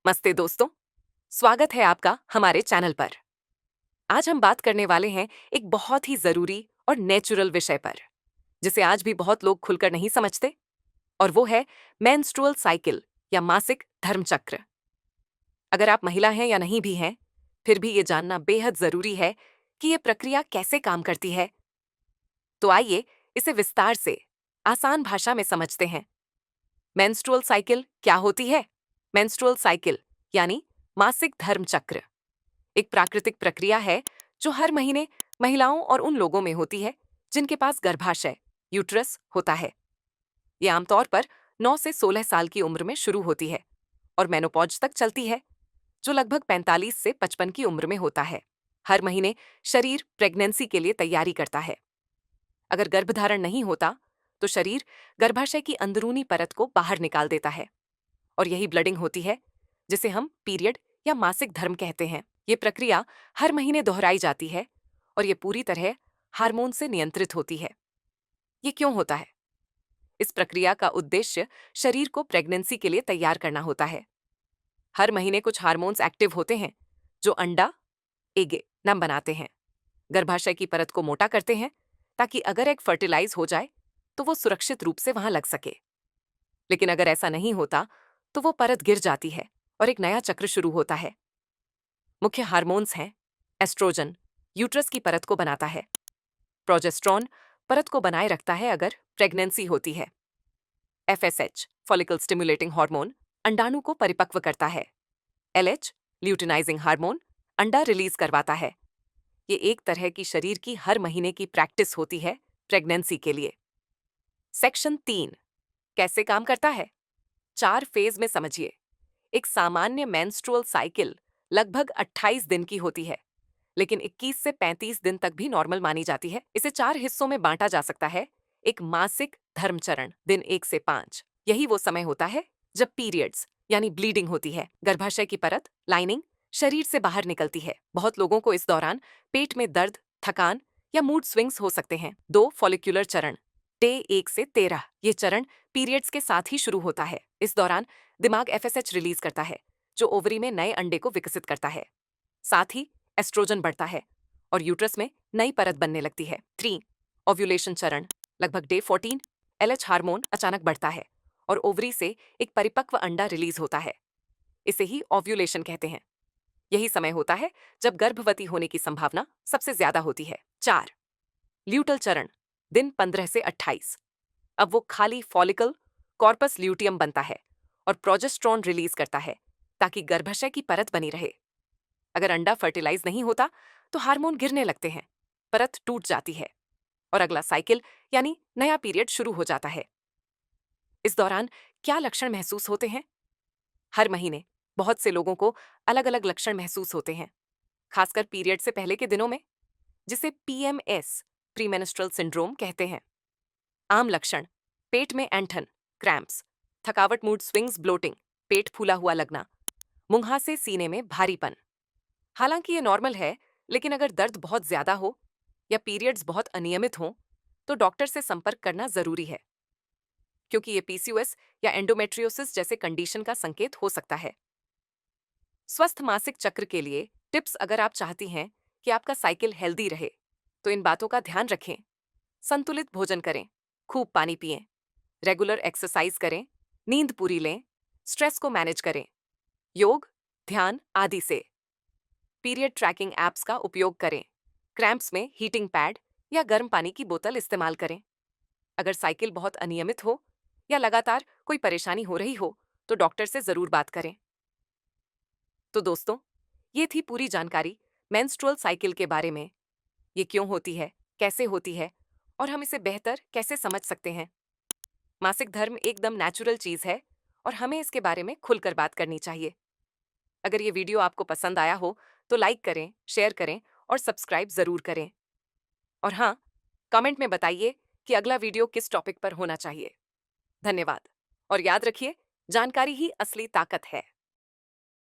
नमस्ते दोस्तों, स्वागत है आपका हमारे चैनल पर। आज हम बात करने वाले हैं एक बहुत ही जरूरी और नेचुरल विषय पर, जिसे आज भी बहुत लोग खुलकर नहीं समझते, और वो है मेंस्ट्रुअल साइकिल या मासिक धर्मचक्र। अगर आप महिला हैं या नहीं भी हैं, फिर भी ये जानना बेहद जरूरी है कि ये प्रक्रिया कैसे काम करती है। तो आइए इसे विस्तार से आसान भाषा में समझते हैं। मेंस्ट्रुअल साइकिल क्या होती है? मेंस्ट्रुअल साइकिल यानी मासिक धर्मचक्र एक प्राकृतिक प्रक्रिया है जो हर महीने महिलाओं और उन लोगों में होती है जिनके पास गर्भाशय यूट्रस होता है। ये आमतौर पर 9 से 16 साल की उम्र में शुरू होती है और मेनोपॉज तक चलती है, जो लगभग 45 से 55 की उम्र में होता है। हर महीने शरीर प्रेगनेंसी के लिए तैयारी करता है। अगर गर्भधारण नहीं होता तो शरीर गर्भाशय की अंदरूनी परत को बाहर निकाल देता है, और यही ब्लडिंग होती है, जिसे हम पीरियड या मासिक धर्म कहते हैं। ये प्रक्रिया हर महीने दोहराई जाती है और ये पूरी तरह हार्मोन से नियंत्रित होती है। ये क्यों होता है? इस प्रक्रिया का उद्देश्य शरीर को प्रेगनेंसी के लिए तैयार करना होता है। हर महीने कुछ हार्मोन्स एक्टिव होते हैं जो अंडा एगे नम बनाते हैं, गर्भाशय की परत को मोटा करते हैं, ताकि अगर एग फर्टिलाइज हो जाए तो वो सुरक्षित रूप से वहां लग सके। लेकिन अगर ऐसा नहीं होता तो वो परत गिर जाती है और एक नया चक्र शुरू होता है। मुख्य हार्मोन्स हैं एस्ट्रोजन, यूट्रस की परत को बनाता है। प्रोजेस्ट्रॉन परत को बनाए रखता है अगर प्रेगनेंसी होती है। एफएसएच, फॉलिकल स्टिमुलेटिंग हार्मोन, अंडाणु को परिपक्व करता है। एलएच, ल्यूटिनाइजिंग हार्मोन, अंडा रिलीज करवाता है। ये एक तरह की शरीर की हर महीने की प्रैक्टिस होती है प्रेगनेंसी के लिए। सेक्शन 3 कैसे काम करता है? 4 फेज में समझिए। एक सामान्य मेंस्ट्रुअल साइकिल लगभग 28 दिन की होती है, लेकिन 21 से 35 दिन तक भी नॉर्मल मानी जाती है। इसे 4 हिस्सों में बांटा जा सकता है। एक मासिक धर्मचरण दिन 1 से 5, यही वो समय होता है जब पीरियड्स यानी ब्लीडिंग होती है। गर्भाशय की परत लाइनिंग शरीर से बाहर निकलती है। बहुत लोगों को इस दौरान पेट में दर्द, थकान या मूड स्विंग्स हो सकते हैं। 2 फॉलिक्यूलर चरण डे 1 से 13, ये चरण पीरियड्स के साथ ही शुरू होता है। इस दौरान दिमाग एफएसएच रिलीज करता है, जो ओवरी में नए अंडे को विकसित करता है। साथ ही एस्ट्रोजन बढ़ता है और यूट्रस में नई परत बनने लगती है। 3 ओव्यूलेशन चरण लगभग डे 14, एलएच हार्मोन अचानक बढ़ता है और ओवरी से एक परिपक्व अंडा रिलीज होता है। इसे ही ओव्यूलेशन कहते हैं। यही समय होता है जब गर्भवती होने की संभावना सबसे ज्यादा होती है। 4 ल्यूटल चरण दिन 15 से 28, अब वो खाली फॉलिकल कॉर्पस ल्यूटियम बनता है और प्रोजेस्ट्रॉन रिलीज करता है ताकि गर्भाशय की परत बनी रहे। अगर अंडा फर्टिलाइज नहीं होता तो हार्मोन गिरने लगते हैं, परत टूट जाती है और अगला साइकिल यानी नया पीरियड शुरू हो जाता है। इस दौरान क्या लक्षण महसूस होते हैं? हर महीने बहुत से लोगों को अलग अलग लक्षण महसूस होते हैं, खासकर पीरियड से पहले के दिनों में, जिसे पीएमएस प्रीमेंस्ट्रुअल सिंड्रोम कहते हैं। आम लक्षण पेट में ऐंठन, क्रैम्प्स, थकावट, मूड स्विंग्स, ब्लोटिंग, पेट फूला हुआ लगना, मुंहासे सीने में भारीपन। हालांकि ये नॉर्मल है, लेकिन अगर दर्द बहुत ज्यादा हो या पीरियड्स बहुत अनियमित हों तो डॉक्टर से संपर्क करना जरूरी है, क्योंकि ये पीसीओएस या एंडोमेट्रियोसिस जैसे कंडीशन का संकेत हो सकता है। स्वस्थ मासिक चक्र के लिए टिप्स: अगर आप चाहती हैं कि आपका साइकिल हेल्दी रहे तो इन बातों का ध्यान रखें। संतुलित भोजन करें, खूब पानी पिएं, रेगुलर एक्सरसाइज करें, नींद पूरी लें, स्ट्रेस को मैनेज करें, योग, ध्यान आदि से। पीरियड ट्रैकिंग एप्स का उपयोग करें, क्रैम्प्स में हीटिंग पैड या गर्म पानी की बोतल इस्तेमाल करें। अगर साइकिल बहुत अनियमित हो या लगातार कोई परेशानी हो रही हो तो डॉक्टर से जरूर बात करें। तो दोस्तों, ये थी पूरी जानकारी मेंस्ट्रुअल साइकिल के बारे में। ये क्यों होती है, कैसे होती है, और हम इसे बेहतर कैसे समझ सकते हैं। मासिक धर्म एकदम नेचुरल चीज है और हमें इसके बारे में खुलकर बात करनी चाहिए। अगर ये वीडियो आपको पसंद आया हो तो लाइक करें, शेयर करें और सब्सक्राइब जरूर करें। और हाँ, कमेंट में बताइए कि अगला वीडियो किस टॉपिक पर होना चाहिए। धन्यवाद। और याद रखिए, जानकारी ही असली ताकत है।